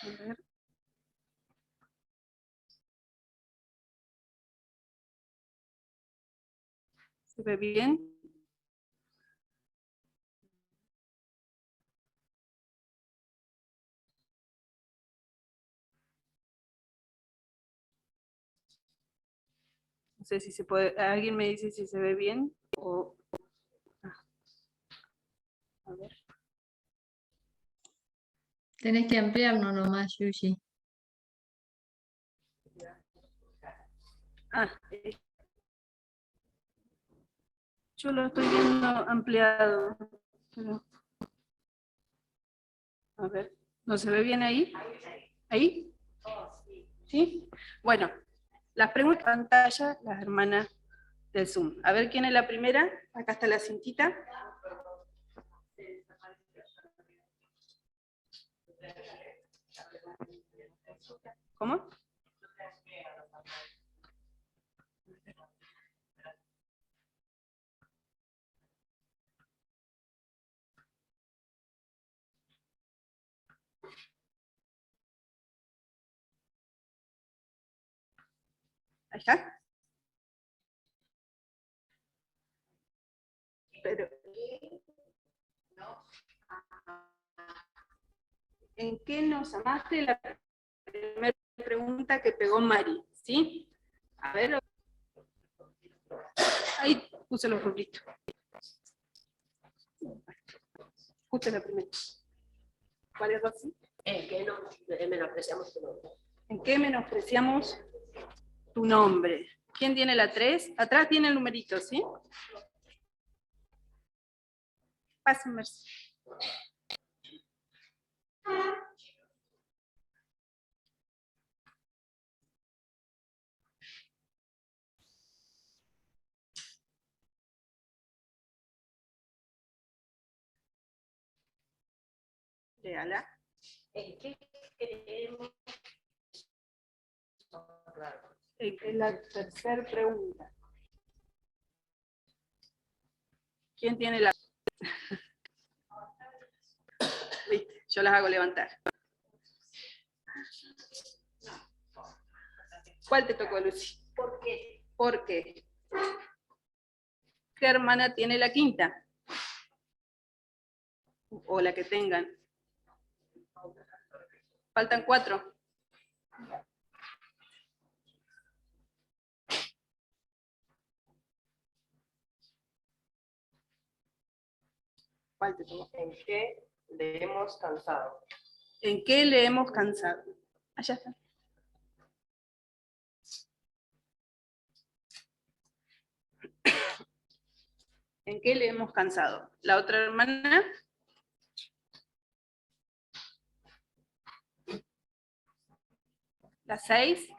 A ver. ¿Se ve bien? No sé si se puede, alguien me dice si se ve bien o... A ver. Tenés que ampliarlo nomás, Yushi. Ah, yo lo estoy viendo ampliado. Pero... A ver, ¿no se ve bien ahí? ¿Ahí? ¿Sí? Bueno, las preguntas de pantalla, las hermanas del Zoom. A ver quién es la primera. Acá está la cintita. ¿Cómo? Ahí está. Pero, ¿en qué nos amaste? La primera pregunta que pegó Mari, ¿sí? A ver, ahí puse los rubritos. Justo la primera. ¿Cuál es Rosy? ¿En qué menospreciamos tu nombre? ¿En qué menospreciamos tu nombre? ¿Quién tiene la 3? Atrás tiene el numerito, ¿sí? Pásenme. Léala. ¿En qué creemos? Es la tercera pregunta. ¿Quién tiene la... Viste, yo las hago levantar. ¿Cuál te tocó, Lucy? ¿Por qué? Porque ¿qué hermana tiene la quinta? O la que tengan. Faltan 4. ¿Cuál te tocó? ¿En qué le hemos cansado? ¿En qué le hemos cansado? Allá está. ¿En qué le hemos cansado? La otra hermana. La 6.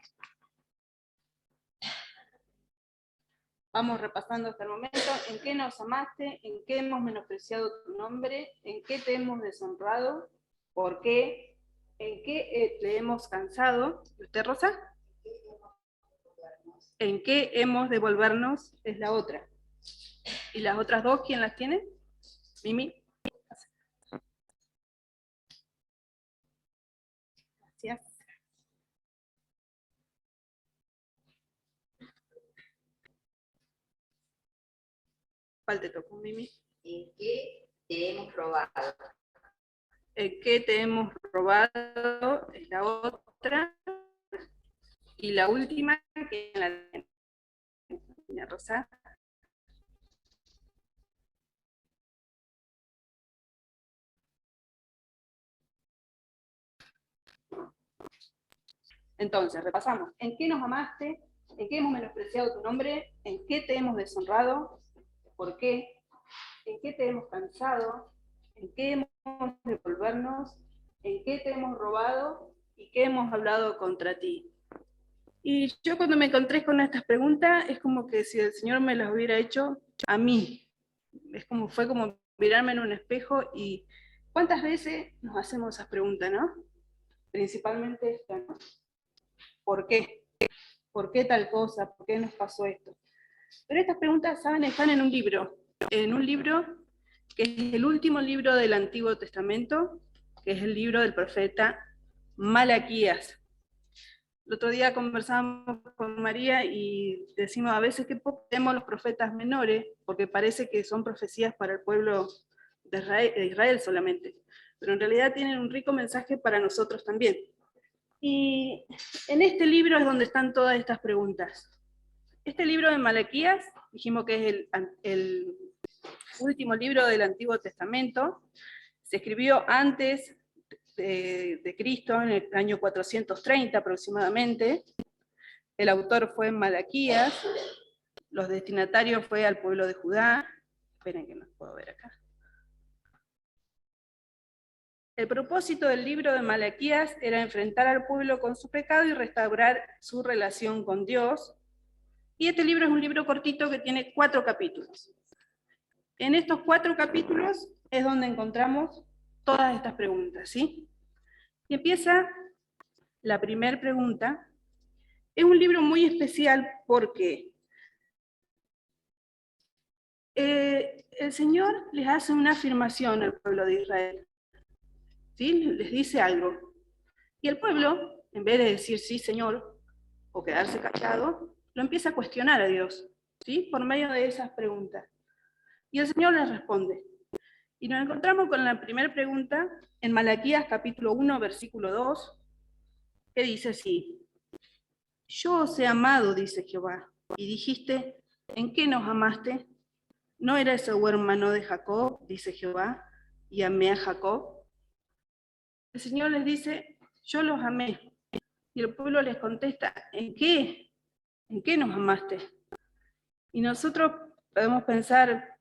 Vamos repasando hasta el momento. ¿En qué nos amaste? ¿En qué hemos menospreciado tu nombre? ¿En qué te hemos deshonrado? ¿Por qué? ¿En qué le hemos cansado? ¿Y usted, Rosa? ¿En qué hemos de volvernos? Es la otra. ¿Y las otras dos quién las tiene? Mimi. Gracias. ¿Cuál te tocó, Mimi? ¿En qué te hemos robado? ¿En qué te hemos robado? Es la otra. Y la última, que la tiene Rosa. Entonces, repasamos. ¿En qué nos amaste? ¿En qué hemos menospreciado tu nombre? ¿En qué te hemos deshonrado? ¿Por qué? ¿En qué te hemos cansado? ¿En qué hemos de volvernos? ¿En qué te hemos robado? ¿Y qué hemos hablado contra ti? Y yo cuando me encontré con estas preguntas, es como que si el Señor me las hubiera hecho a mí. Fue como mirarme en un espejo y ¿cuántas veces nos hacemos esas preguntas, no? Principalmente esta, ¿no? ¿Por qué? ¿Por qué tal cosa? ¿Por qué nos pasó esto? Pero estas preguntas, ¿saben? Están en un libro que es el último libro del Antiguo Testamento, que es el libro del profeta Malaquías. El otro día conversábamos con María y decimos a veces que poco tenemos los profetas menores, porque parece que son profecías para el pueblo de Israel solamente, pero en realidad tienen un rico mensaje para nosotros también. Y en este libro es donde están todas estas preguntas. Este libro de Malaquías, dijimos que es el último libro del Antiguo Testamento, se escribió antes de Cristo, en el año 430 aproximadamente. El autor fue Malaquías, los destinatarios fue al pueblo de Judá. Esperen que no puedo ver acá. El propósito del libro de Malaquías era enfrentar al pueblo con su pecado y restaurar su relación con Dios. Y este libro es un libro cortito que tiene 4 capítulos. En estos 4 capítulos es donde encontramos todas estas preguntas, ¿sí? Y empieza la primera pregunta. Es un libro muy especial porque el Señor les hace una afirmación al pueblo de Israel, ¿sí? Les dice algo. Y el pueblo, en vez de decir sí, Señor, o quedarse callado, lo empieza a cuestionar a Dios, ¿sí? Por medio de esas preguntas. Y el Señor les responde. Y nos encontramos con la primera pregunta en Malaquías capítulo 1, versículo 2, que dice así: Yo os he amado, dice Jehová, y dijiste, ¿en qué nos amaste? ¿No era Esaú hermano de Jacob, dice Jehová, y amé a Jacob? El Señor les dice, yo los amé. Y el pueblo les contesta, ¿en qué? ¿En qué nos amaste? Y nosotros podemos pensar,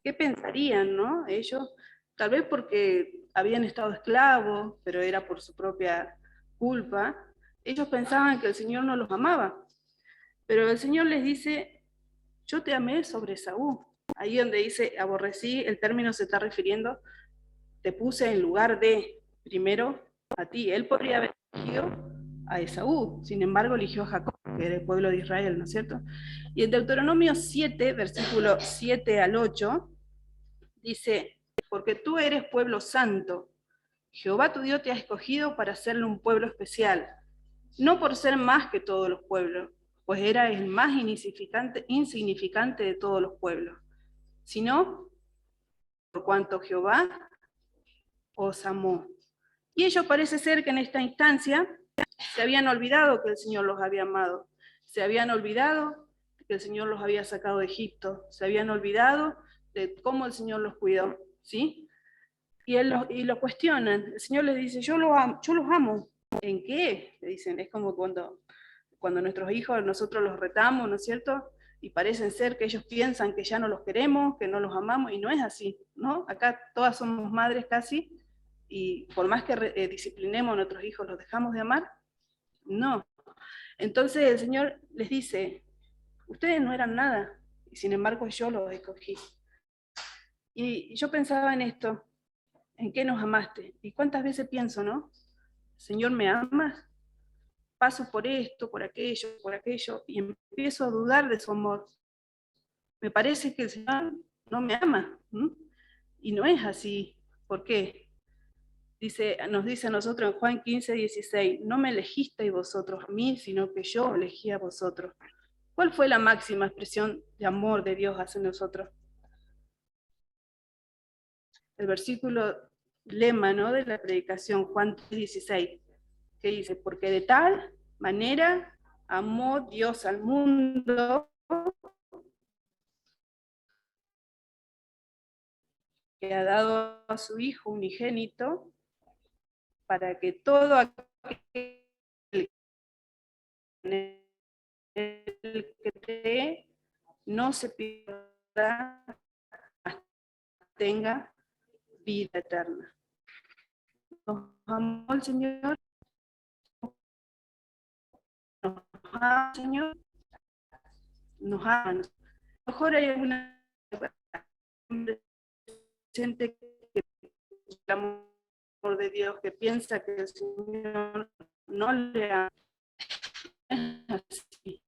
¿qué pensarían, no? Ellos, tal vez porque habían estado esclavos, pero era por su propia culpa. Ellos pensaban que el Señor no los amaba. Pero el Señor les dice, yo te amé sobre Esaú. Ahí donde dice aborrecí, el término se está refiriendo, te puse en lugar de primero a ti. Él podría haber elegido a Esaú, sin embargo eligió a Jacob, que era el pueblo de Israel, ¿no es cierto? Y en Deuteronomio 7, versículo 7 al 8, dice, porque tú eres pueblo santo, Jehová tu Dios te ha escogido para hacerle un pueblo especial, no por ser más que todos los pueblos, pues era el más insignificante de todos los pueblos, sino por cuanto Jehová os amó. Y ellos parece ser que en esta instancia se habían olvidado que el Señor los había amado, se habían olvidado que el Señor los había sacado de Egipto, se habían olvidado de cómo el Señor los cuidó, ¿sí? Y lo cuestionan, el Señor les dice, yo los amo. ¿En qué? Le dicen, es como cuando nuestros hijos, nosotros los retamos, ¿no es cierto? Y parecen ser que ellos piensan que ya no los queremos, que no los amamos, y no es así, ¿no? Acá todas somos madres casi, y por más que disciplinemos a nuestros hijos, ¿los dejamos de amar? No. Entonces el Señor les dice, ustedes no eran nada, y sin embargo yo los escogí. Y yo pensaba en esto, ¿en qué nos amaste? Y cuántas veces pienso, ¿no? Señor, ¿me amas? Paso por aquello, y empiezo a dudar de su amor. Me parece que el Señor no me ama, ¿m? Y no es así. ¿Por qué? Nos dice a nosotros en Juan 15, 16, no me elegisteis vosotros a mí, sino que yo elegí a vosotros. ¿Cuál fue la máxima expresión de amor de Dios hacia nosotros? El versículo lema, ¿no?, de la predicación, Juan 16, que dice, porque de tal manera amó Dios al mundo que ha dado a su Hijo unigénito para que todo aquel que cree no se pierda, tenga vida eterna. Nos amó el Señor, nos ama el Señor, nos ama. A lo mejor hay alguna gente que el amor de Dios que piensa que el Señor no le ama. Así,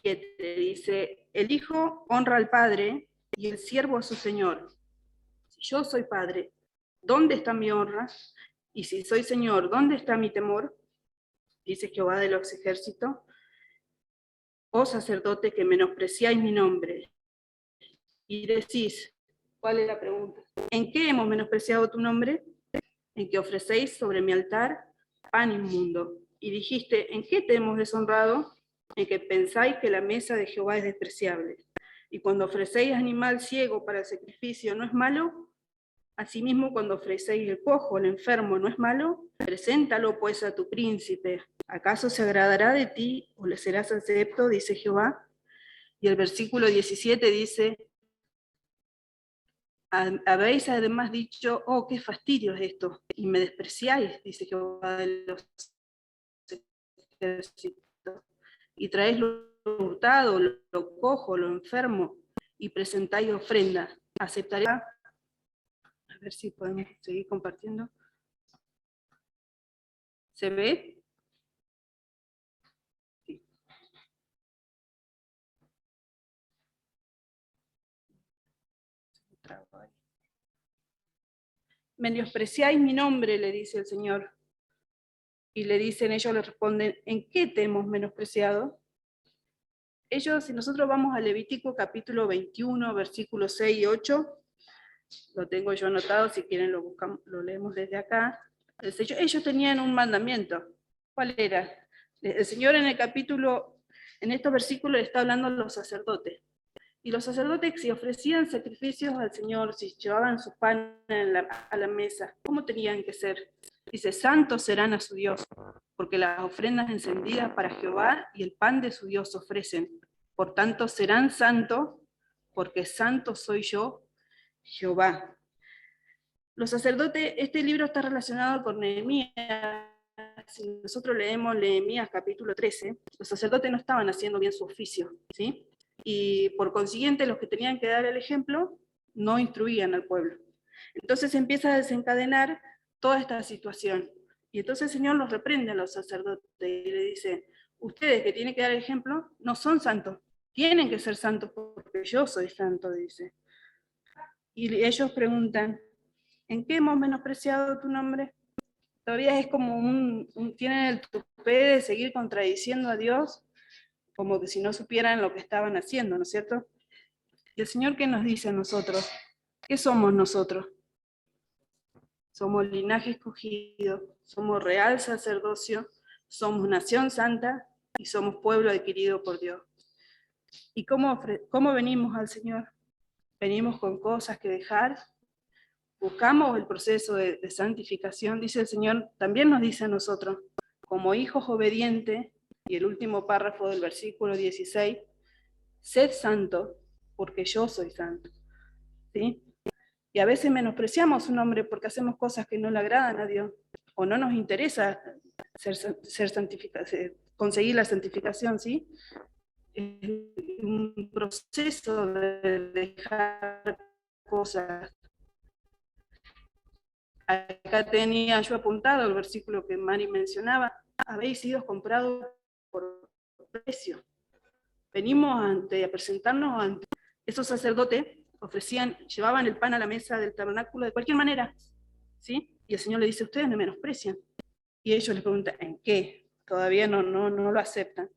7 dice, el hijo honra al padre y el siervo a su señor. Si yo soy padre, ¿dónde está mi honra? Y si soy señor, ¿dónde está mi temor? Dice Jehová de los ejércitos. Oh sacerdote, que menospreciáis mi nombre. Y decís, ¿cuál es la pregunta? ¿En qué hemos menospreciado tu nombre? En que ofrecéis sobre mi altar pan inmundo. Y dijiste, ¿en qué te hemos deshonrado? En que pensáis que la mesa de Jehová es despreciable. Y cuando ofrecéis animal ciego para el sacrificio, ¿no es malo? Asimismo, cuando ofrecéis el cojo, el enfermo, ¿no es malo? Preséntalo pues a tu príncipe. ¿Acaso se agradará de ti o le serás acepto? Dice Jehová. Y el versículo 17 dice, habéis además dicho, oh, qué fastidio es esto, y me despreciáis, dice Jehová de los ejércitos, y traéis lo hurtado, lo cojo, lo enfermo, y presentáis ofrenda. ¿Aceptaré? A ver si podemos seguir compartiendo. ¿Se ve? Sí. Menospreciáis mi nombre, le dice el Señor. Y le dicen, ellos le responden, ¿en qué te hemos menospreciado? Ellos, si nosotros vamos a Levítico capítulo 21, versículos 6 y 8, lo tengo yo anotado, si quieren lo buscamos, lo leemos desde acá. Ellos tenían un mandamiento. ¿Cuál era? El Señor en el capítulo, en estos versículos está hablando a los sacerdotes. Y los sacerdotes, si ofrecían sacrificios al Señor, si llevaban su pan a la mesa, ¿cómo tenían que ser? Dice, santos serán a su Dios, porque las ofrendas encendidas para Jehová y el pan de su Dios ofrecen. Por tanto, serán santos, porque santo soy yo, Jehová. Los sacerdotes, este libro está relacionado con Nehemías. Si nosotros leemos Nehemías capítulo 13, los sacerdotes no estaban haciendo bien su oficio, ¿sí? Y por consiguiente los que tenían que dar el ejemplo no instruían al pueblo. Entonces empieza a desencadenar toda esta situación. Y entonces el Señor los reprende a los sacerdotes y le dice, ustedes que tienen que dar el ejemplo no son santos, tienen que ser santos porque yo soy santo, dice. Y ellos preguntan, ¿en qué hemos menospreciado tu nombre? Todavía es como tienen el tupé de seguir contradiciendo a Dios, como que si no supieran lo que estaban haciendo, ¿no es cierto? Y el Señor, ¿qué nos dice a nosotros? ¿Qué somos nosotros? Somos linaje escogido, somos real sacerdocio, somos nación santa y somos pueblo adquirido por Dios. ¿Y cómo venimos al Señor? Venimos con cosas que dejar, buscamos el proceso de santificación, dice el Señor, también nos dice a nosotros, como hijos obedientes, y el último párrafo del versículo 16, sed santo, porque yo soy santo. ¿Sí? Y a veces menospreciamos su nombre porque hacemos cosas que no le agradan a Dios, o no nos interesa conseguir la santificación, ¿sí? Es un proceso de dejar cosas. Acá tenía yo apuntado el versículo que Mari mencionaba, habéis sido comprados por precio. Venimos a presentarnos ante esos sacerdotes, llevaban el pan a la mesa del tabernáculo de cualquier manera, ¿sí? Y el Señor le dice, ustedes me menosprecian. Y ellos le preguntan, ¿en qué? Todavía no lo aceptan.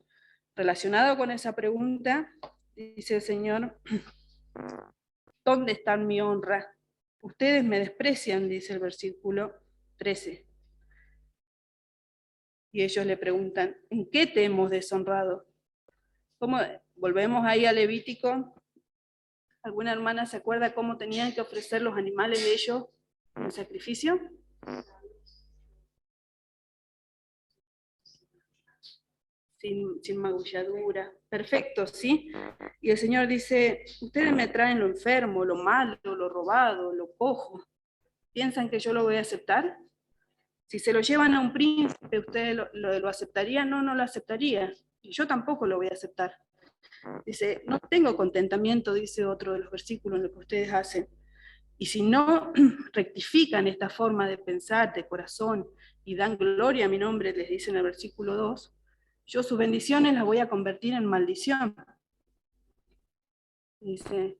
Relacionado con esa pregunta, dice el Señor, ¿dónde está mi honra? Ustedes me desprecian, dice el versículo 13. Y ellos le preguntan, ¿en qué te hemos deshonrado? ¿Cómo? Volvemos ahí a Levítico. ¿Alguna hermana se acuerda cómo tenían que ofrecer los animales de ellos en sacrificio? Sin magulladura. Perfecto, ¿sí? Y el Señor dice, ustedes me traen lo enfermo, lo malo, lo robado, lo cojo. ¿Piensan que yo lo voy a aceptar? Si se lo llevan a un príncipe, ¿ustedes lo aceptarían? No, no lo aceptaría. Y yo tampoco lo voy a aceptar. Dice, no tengo contentamiento, dice otro de los versículos en lo que ustedes hacen. Y si no rectifican esta forma de pensar, de corazón, y dan gloria a mi nombre, les dice en el versículo 2, Yo sus bendiciones las voy a convertir en maldición. Dice,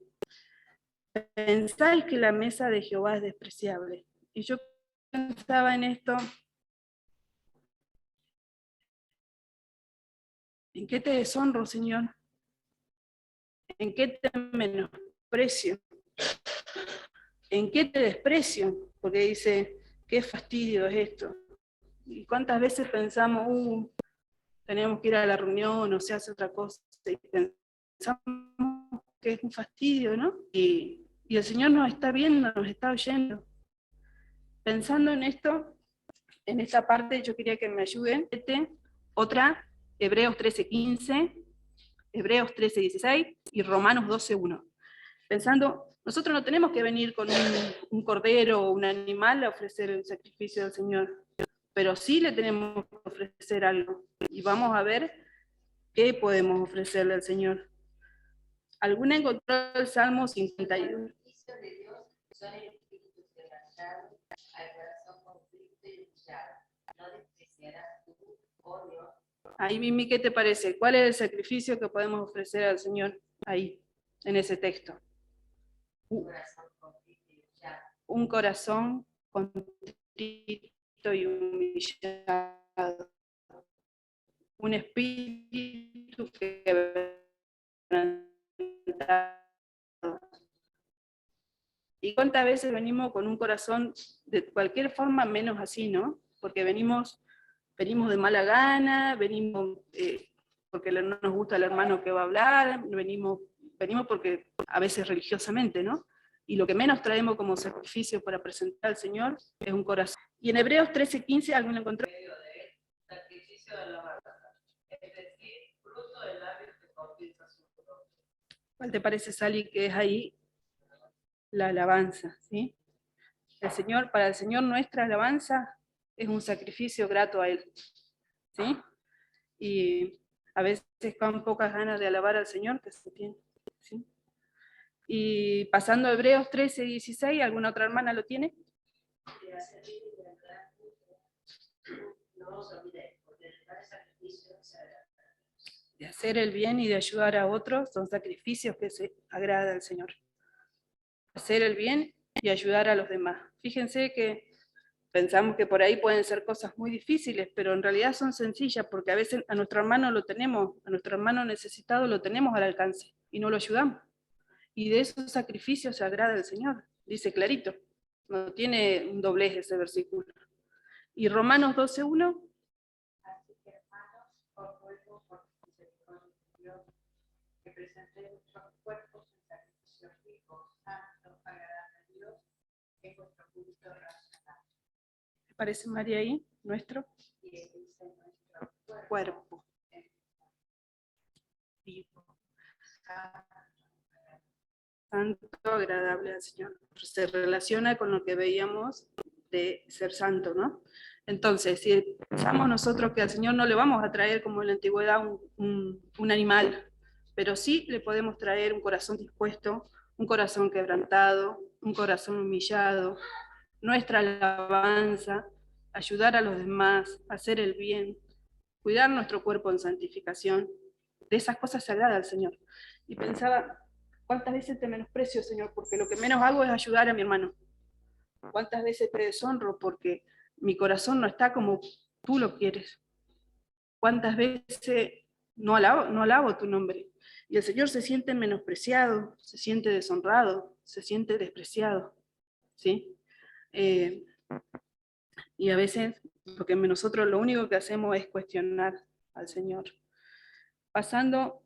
pensáis que la mesa de Jehová es despreciable. Y yo pensaba en esto. ¿En qué te deshonro, Señor? ¿En qué te menosprecio? ¿En qué te desprecio? Porque dice, qué fastidio es esto. ¿Y cuántas veces pensamos, tenemos que ir a la reunión o se hace otra cosa? Y pensamos que es un fastidio, ¿no? Y el Señor nos está viendo, nos está oyendo. Pensando en esto, en esta parte, yo quería que me ayuden. Otra, Hebreos 13:15, Hebreos 13:16 y Romanos 12:1. Pensando, nosotros no tenemos que venir con un cordero o un animal a ofrecer el sacrificio al Señor, pero sí le tenemos que ofrecer algo. Y vamos a ver qué podemos ofrecerle al Señor. ¿Alguna encontró el Salmo 51? Ahí, Mimi, ¿qué te parece? ¿Cuál es el sacrificio que podemos ofrecer al Señor ahí, en ese texto? Un corazón contrito y humillado. Un espíritu quebrantado. ¿Y cuántas veces venimos con un corazón de cualquier forma menos así, no? Porque venimos de mala gana, venimos porque no nos gusta el hermano que va a hablar, venimos porque a veces religiosamente, ¿no? Y lo que menos traemos como sacrificio para presentar al Señor es un corazón. Y en Hebreos 13:15, ¿alguien lo encontró? Sacrificio de alabanza, es decir, fruto de labios que confiesa su nombre. ¿Cuál te parece, Sally, que es ahí la alabanza, ¿sí? Para el Señor nuestra alabanza es un sacrificio grato a Él, ¿sí? Y a veces con pocas ganas de alabar al Señor que se tiene, ¿sí? Y pasando a Hebreos 13:16, ¿alguna otra hermana lo tiene? De hacer el bien y de ayudar a otros son sacrificios que se agrada al Señor. Hacer el bien y ayudar a los demás. Fíjense que pensamos que por ahí pueden ser cosas muy difíciles, pero en realidad son sencillas, porque a veces a nuestro hermano lo tenemos, a nuestro hermano necesitado lo tenemos al alcance y no lo ayudamos. Y de esos sacrificios se agrada al Señor, dice clarito. No tiene un doblez ese versículo. Y Romanos 12:1. Así que hermanos, os ruego por misericordia de Dios, que presentéis vuestros cuerpos en sacrificio vivo, santo, agradable a Dios, que es vuestro culto racional. ¿Te parece, María, ahí? Nuestro cuerpo vivo, santo, agradable al Señor. Se relaciona con lo que veíamos de ser santo, ¿no? Entonces, si pensamos nosotros que al Señor no le vamos a traer como en la antigüedad un animal, pero sí le podemos traer un corazón dispuesto, un corazón quebrantado, un corazón humillado, nuestra alabanza, ayudar a los demás, hacer el bien, cuidar nuestro cuerpo en santificación. De esas cosas se agrada al Señor. Y pensaba, ¿cuántas veces te menosprecio, Señor? Porque lo que menos hago es ayudar a mi hermano. ¿Cuántas veces te deshonro? Porque mi corazón no está como tú lo quieres. ¿Cuántas veces no alabo tu nombre? Y el Señor se siente menospreciado, se siente deshonrado, se siente despreciado, ¿sí? Y a veces, porque nosotros lo único que hacemos es cuestionar al Señor. Pasando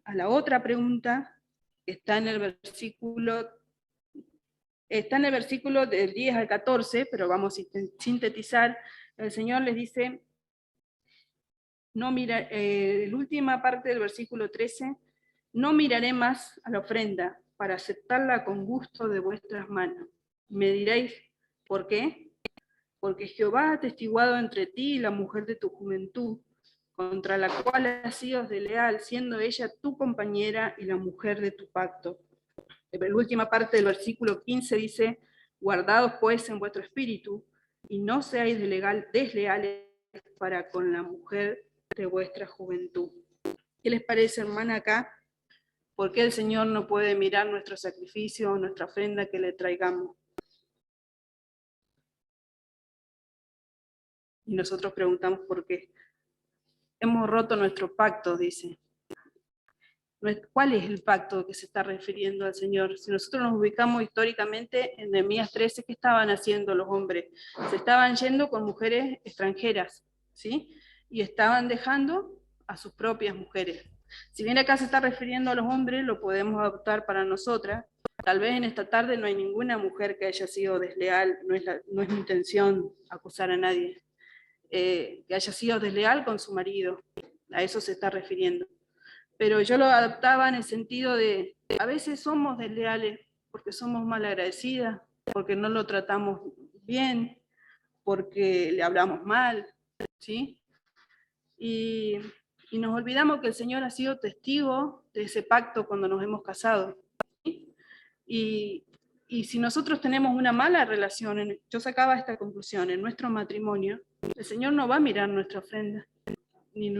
a la otra pregunta, que está en el versículo del 10 al 14, pero vamos a sintetizar. El Señor les dice, no mira, la última parte del versículo 13, no miraré más a la ofrenda para aceptarla con gusto de vuestras manos. Me diréis, ¿por qué? Porque Jehová ha atestiguado entre ti y la mujer de tu juventud, contra la cual has sido desleal, siendo ella tu compañera y la mujer de tu pacto. La última parte del versículo 15 dice, guardaos pues en vuestro espíritu, y no seáis desleales para con la mujer de vuestra juventud. ¿Qué les parece, hermana, acá? ¿Por qué el Señor no puede mirar nuestro sacrificio, nuestra ofrenda que le traigamos? Y nosotros preguntamos por qué. Hemos roto nuestro pacto, dice. ¿Cuál es el pacto que se está refiriendo al Señor? Si nosotros nos ubicamos históricamente en Nehemías 13, ¿qué estaban haciendo los hombres? Se estaban yendo con mujeres extranjeras, ¿sí? Y estaban dejando a sus propias mujeres. Si bien acá se está refiriendo a los hombres, lo podemos adoptar para nosotras. Tal vez en esta tarde no hay ninguna mujer que haya sido desleal, no es mi intención acusar a nadie, que haya sido desleal con su marido. A eso se está refiriendo. Pero yo lo adaptaba en el sentido de, a veces somos desleales porque somos malagradecidas, porque no lo tratamos bien, porque le hablamos mal, ¿sí? Y nos olvidamos que el Señor ha sido testigo de ese pacto cuando nos hemos casado, ¿sí? Y si nosotros tenemos una mala relación, yo sacaba esta conclusión, en nuestro matrimonio, el Señor no va a mirar nuestra ofrenda, ni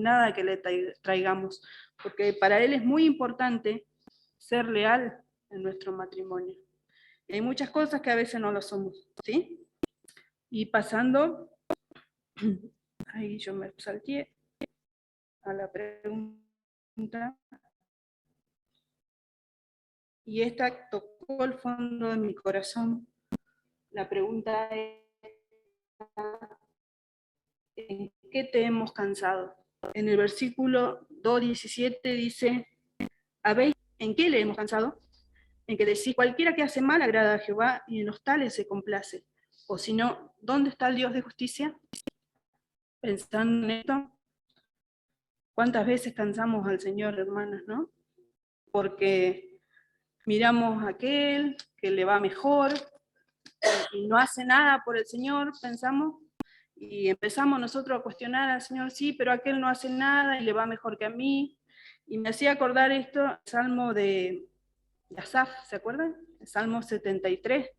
nada que le traigamos, porque para Él es muy importante ser leal en nuestro matrimonio. Y hay muchas cosas que a veces no lo somos, ¿sí? Y pasando, ahí yo me salté a la pregunta, y esta tocó el fondo de mi corazón. La pregunta es, ¿en qué te hemos cansado? En el versículo 2:17 dice, ¿habéis en qué le hemos cansado? En que decís, cualquiera que hace mal agrada a Jehová, y en los tales se complace. O si no, ¿dónde está el Dios de justicia? Pensando en esto, ¿cuántas veces cansamos al Señor, hermanas, no? Porque miramos a aquel que le va mejor y no hace nada por el Señor, pensamos, y empezamos nosotros a cuestionar al Señor, sí, pero aquel no hace nada y le va mejor que a mí. Y me hacía acordar esto, el Salmo de Asaf, ¿se acuerdan? El Salmo 73,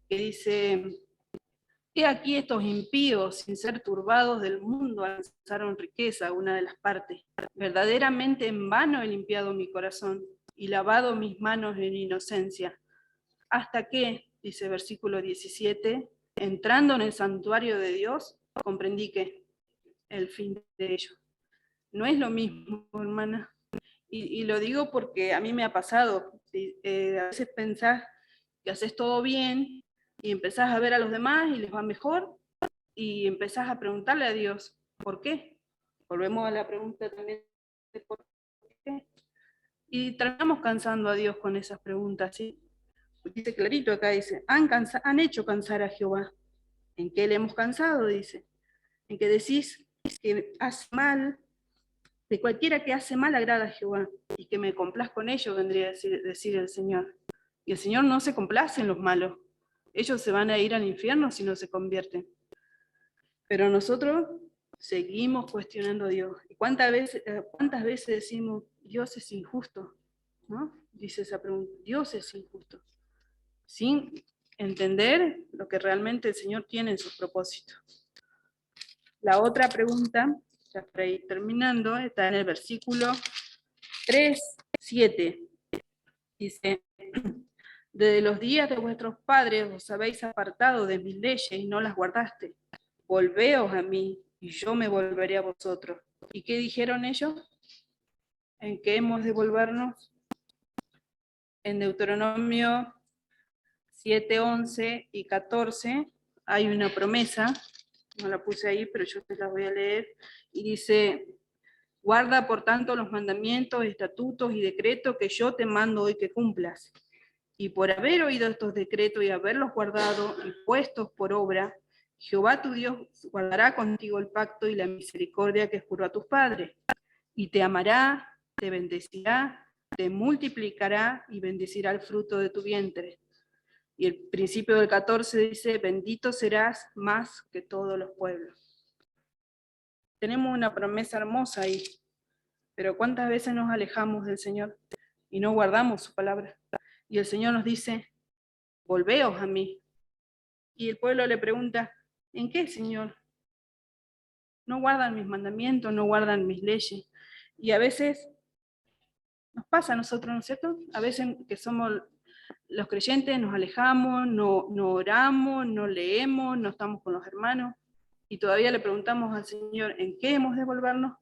que dice, he aquí estos impíos, sin ser turbados del mundo, alcanzaron riqueza, una de las partes. Verdaderamente en vano he limpiado mi corazón y lavado mis manos en inocencia. Hasta que, dice versículo 17, entrando en el santuario de Dios, comprendí que el fin de ello. No es lo mismo, hermana. Y lo digo porque a mí me ha pasado. A veces pensás que haces todo bien y empezás a ver a los demás y les va mejor y empezás a preguntarle a Dios, ¿por qué? Volvemos a la pregunta también de por qué. Y terminamos cansando a Dios con esas preguntas, ¿sí? Dice clarito acá, dice, han hecho cansar a Jehová. ¿En qué le hemos cansado? Dice. En que decís que hace mal, de cualquiera que hace mal agrada a Jehová, y que me complaz con ello, vendría a decir el Señor. Y el Señor no se complace en los malos. Ellos se van a ir al infierno si no se convierten. Pero nosotros seguimos cuestionando a Dios. ¿Y cuántas veces decimos, Dios es injusto? ¿No? Dice esa pregunta, Dios es injusto. Sin entender lo que realmente el Señor tiene en sus propósitos. La otra pregunta, ya para ir terminando, está en el versículo 3:7. Dice, desde los días de vuestros padres os habéis apartado de mis leyes y no las guardaste. Volveos a mí y yo me volveré a vosotros. ¿Y qué dijeron ellos? ¿En qué hemos de volvernos? En Deuteronomio 7, 11 y 14 hay una promesa, no la puse ahí, pero yo te la voy a leer, y dice, guarda por tanto los mandamientos, estatutos y decretos que yo te mando hoy que cumplas. Y por haber oído estos decretos y haberlos guardado y puestos por obra, Jehová tu Dios guardará contigo el pacto y la misericordia que juró a tus padres, y te amará, te bendecirá, te multiplicará y bendecirá el fruto de tu vientre. Y el principio del 14 dice, bendito serás más que todos los pueblos. Tenemos una promesa hermosa ahí, pero ¿cuántas veces nos alejamos del Señor y no guardamos su palabra? Y el Señor nos dice, volveos a mí. Y el pueblo le pregunta, ¿en qué, Señor? no guardan mis mandamientos, no guardan mis leyes. Y a veces nos pasa a nosotros, ¿no es cierto? A veces que somos los creyentes, nos alejamos, no oramos, no leemos, no estamos con los hermanos, y todavía le preguntamos al Señor, ¿en qué hemos de volvernos?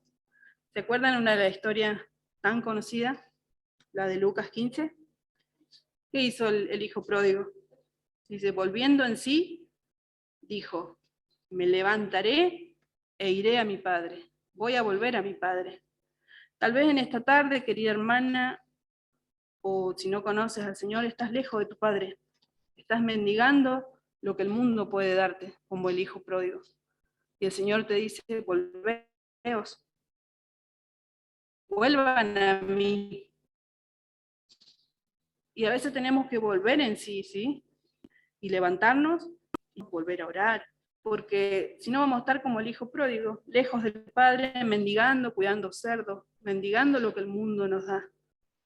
¿Se acuerdan una de las historias tan conocida, la de Lucas 15? ¿Qué hizo el hijo pródigo? Dice, volviendo en sí, dijo, me levantaré e iré a mi padre. Voy a volver a mi padre. Tal vez en esta tarde, querida hermana, o si no conoces al Señor, estás lejos de tu padre. Estás mendigando lo que el mundo puede darte, como el hijo pródigo. Y el Señor te dice, volveos, vuelvan a mí. Y a veces tenemos que volver en sí, ¿sí? Y levantarnos y volver a orar. Porque si no vamos a estar como el hijo pródigo, lejos del Padre, mendigando, cuidando cerdos, mendigando lo que el mundo nos da.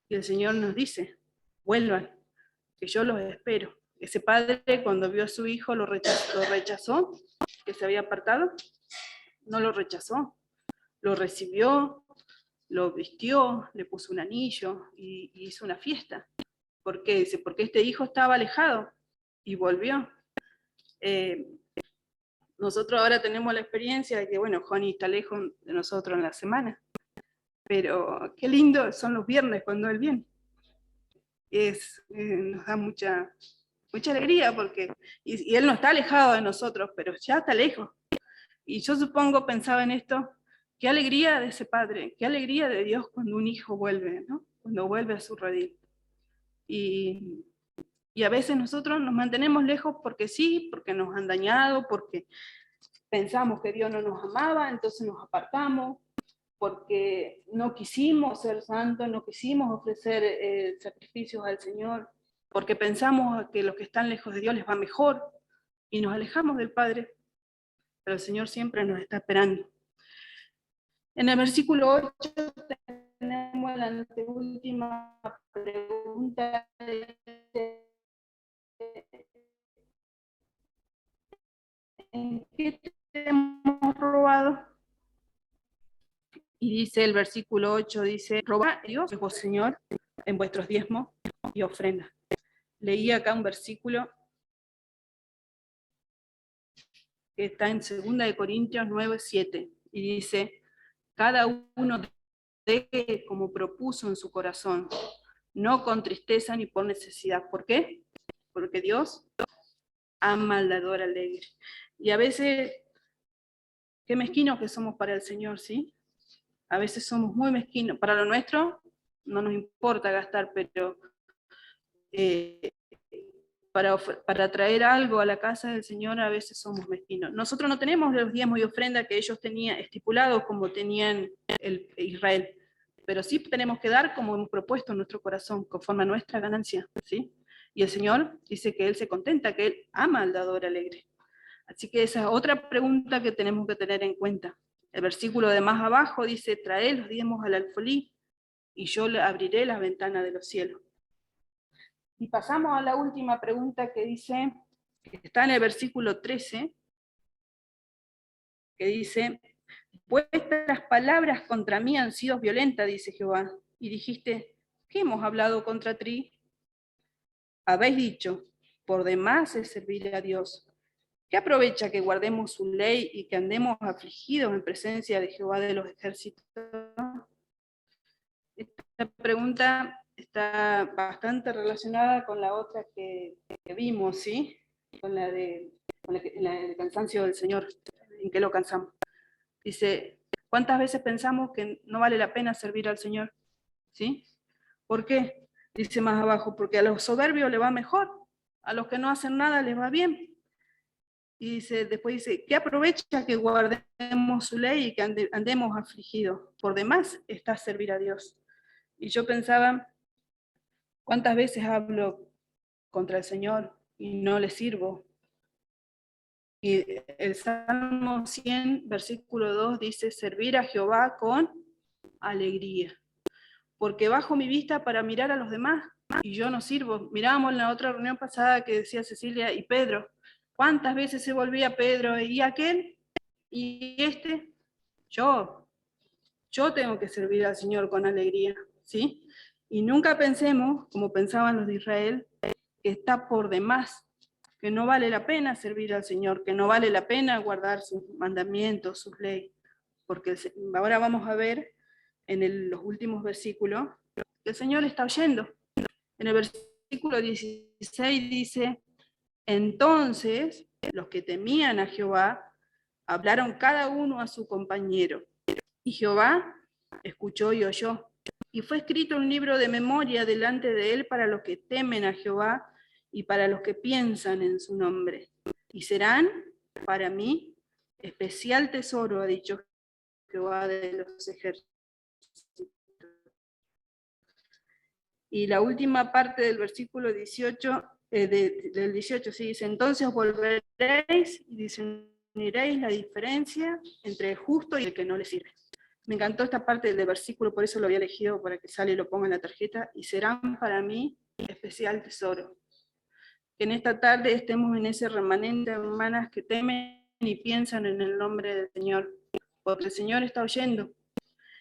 Y el Señor nos dice, vuelvan, que yo los espero. Ese padre cuando vio a su hijo lo rechazó, que se había apartado, no lo rechazó, lo recibió, lo vistió, le puso un anillo y hizo una fiesta. ¿Por qué? Dice, porque este hijo estaba alejado y volvió. Nosotros ahora tenemos la experiencia de que, bueno, Juani está lejos de nosotros en la semana, pero qué lindo son los viernes cuando él viene. Nos da mucha alegría porque, y él no está alejado de nosotros, pero ya está lejos. Y yo supongo, pensaba en esto, qué alegría de ese padre, qué alegría de Dios cuando un hijo vuelve, ¿no? Cuando vuelve a su redil. Y a veces nosotros nos mantenemos lejos porque sí, porque nos han dañado, porque pensamos que Dios no nos amaba, entonces nos apartamos, porque no quisimos ser santos, no quisimos ofrecer sacrificios al Señor, porque pensamos que los que están lejos de Dios les va mejor, y nos alejamos del Padre, pero el Señor siempre nos está esperando. En el versículo 8 tenemos la anteúltima pregunta. ¿En qué te hemos robado? Y dice el versículo 8, dice, robad a Dios, vos Señor, en vuestros diezmos y ofrendas. Leí acá un versículo que está en 2 Corintios 9:7, y dice, cada uno dé como propuso en su corazón, no con tristeza ni por necesidad. ¿Por qué? Porque Dios ama al dador alegre. Y a veces, qué mezquinos que somos para el Señor, ¿sí? A veces somos muy mezquinos. Para lo nuestro no nos importa gastar, pero para traer algo a la casa del Señor a veces somos mezquinos. Nosotros no tenemos los diezmos y ofrenda que ellos tenían estipulados como tenían Israel, pero sí tenemos que dar como hemos propuesto en nuestro corazón, conforme a nuestra ganancia, ¿sí? Y el Señor dice que Él se contenta, que Él ama al dador alegre. Así que esa es otra pregunta que tenemos que tener en cuenta. El versículo de más abajo dice, trae los diezmos al alfolí y yo le abriré las ventanas de los cielos. Y pasamos a la última pregunta que dice, que está en el versículo 13, que dice, vuestras palabras contra mí han sido violentas, dice Jehová, y dijiste, ¿qué hemos hablado contra ti? Habéis dicho, por demás es servir a Dios. ¿Qué aprovecha que guardemos su ley y que andemos afligidos en presencia de Jehová de los ejércitos? Esta pregunta está bastante relacionada con la otra que vimos, ¿sí? Con la del cansancio del Señor, en que lo cansamos. Dice, ¿cuántas veces pensamos que no vale la pena servir al Señor? ¿Sí? ¿Por qué? Dice más abajo, porque a los soberbios les va mejor, a los que no hacen nada les va bien. Y después dice, ¿qué aprovecha que guardemos su ley y que andemos afligidos? Por demás está servir a Dios. Y yo pensaba, ¿cuántas veces hablo contra el Señor y no le sirvo? Y el Salmo 100, versículo 2 dice, servir a Jehová con alegría. Porque bajo mi vista para mirar a los demás y yo no sirvo. Mirábamos en la otra reunión pasada que decía Cecilia y Pedro. ¿Cuántas veces se volvía Pedro y aquel y este? Yo tengo que servir al Señor con alegría, ¿sí? Y nunca pensemos, como pensaban los de Israel, que está por demás, que no vale la pena servir al Señor, que no vale la pena guardar sus mandamientos, sus leyes, porque ahora vamos a ver en los últimos versículos que el Señor está oyendo. En el versículo 16 dice, entonces los que temían a Jehová hablaron cada uno a su compañero, y Jehová escuchó y oyó. Y fue escrito un libro de memoria delante de él para los que temen a Jehová y para los que piensan en su nombre. Y serán para mí especial tesoro, ha dicho Jehová de los ejércitos. Y la última parte del versículo 18, del 18, sí, dice, entonces volveréis y discerniréis la diferencia entre el justo y el que no le sirve. Me encantó esta parte del versículo, por eso lo había elegido para que sale y lo ponga en la tarjeta, y serán para mí especial tesoro. Que en esta tarde estemos en ese remanente de hermanas que temen y piensan en el nombre del Señor, porque el Señor está oyendo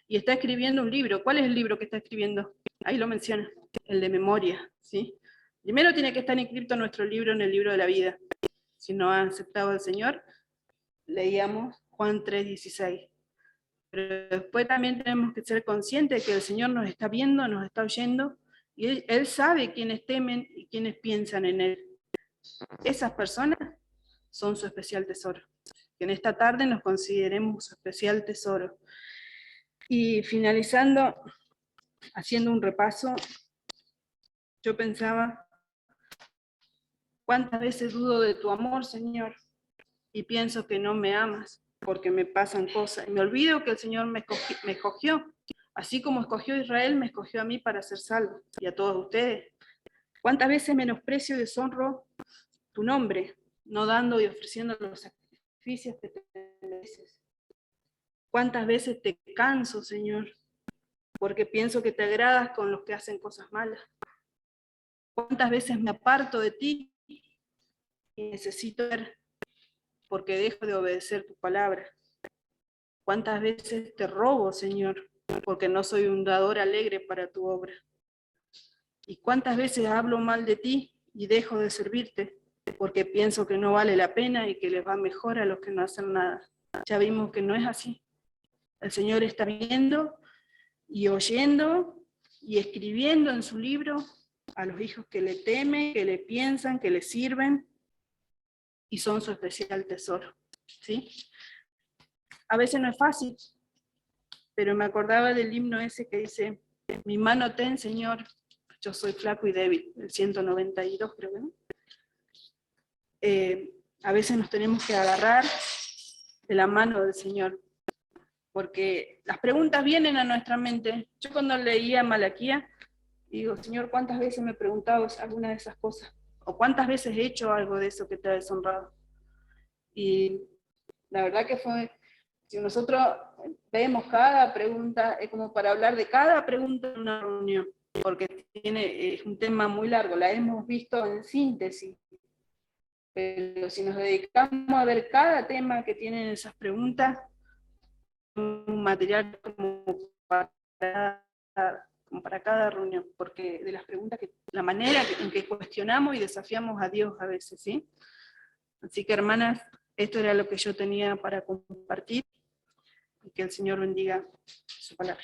y está escribiendo un libro. ¿Cuál es el libro que está escribiendo? Ahí lo menciona, el de memoria, ¿sí? Primero tiene que estar inscrito nuestro libro en el libro de la vida. Si no ha aceptado al Señor, leíamos Juan 3:16. Pero después también tenemos que ser conscientes de que el Señor nos está viendo, nos está oyendo, y Él sabe quiénes temen y quiénes piensan en Él. Esas personas son su especial tesoro. Que en esta tarde nos consideremos su especial tesoro. Y finalizando, haciendo un repaso, yo pensaba, ¿cuántas veces dudo de tu amor, Señor? Y pienso que no me amas, porque me pasan cosas. Y me olvido que el Señor me escogió. Así como escogió a Israel, me escogió a mí para ser salvo, y a todos ustedes. ¿Cuántas veces menosprecio y deshonro tu nombre, no dando y ofreciendo los sacrificios que te mereces? ¿Cuántas veces te canso, Señor, porque pienso que te agradas con los que hacen cosas malas? ¿Cuántas veces me aparto de ti y necesito ver porque dejo de obedecer tu palabra? ¿Cuántas veces te robo, Señor, porque no soy un dador alegre para tu obra? ¿Y cuántas veces hablo mal de ti y dejo de servirte porque pienso que no vale la pena y que les va mejor a los que no hacen nada? Ya vimos que no es así. El Señor está viendo y oyendo y escribiendo en su libro a los hijos que le temen, que le piensan, que le sirven y son su especial tesoro, ¿sí? A veces no es fácil, pero me acordaba del himno ese que dice, mi mano ten, Señor, yo soy flaco y débil, el 192 creo que, ¿no? A veces nos tenemos que agarrar de la mano del Señor, porque las preguntas vienen a nuestra mente. Yo cuando leía Malaquía, digo, Señor, ¿cuántas veces me he preguntado alguna de esas cosas? ¿O cuántas veces he hecho algo de eso que te ha deshonrado? Y la verdad que fue, si nosotros vemos cada pregunta, es como para hablar de cada pregunta en una reunión, porque es un tema muy largo, la hemos visto en síntesis, pero si nos dedicamos a ver cada tema que tienen esas preguntas, un material como para cada reunión, porque de las preguntas, la manera en que cuestionamos y desafiamos a Dios a veces, ¿sí? Así que hermanas, esto era lo que yo tenía para compartir, y que el Señor bendiga su palabra.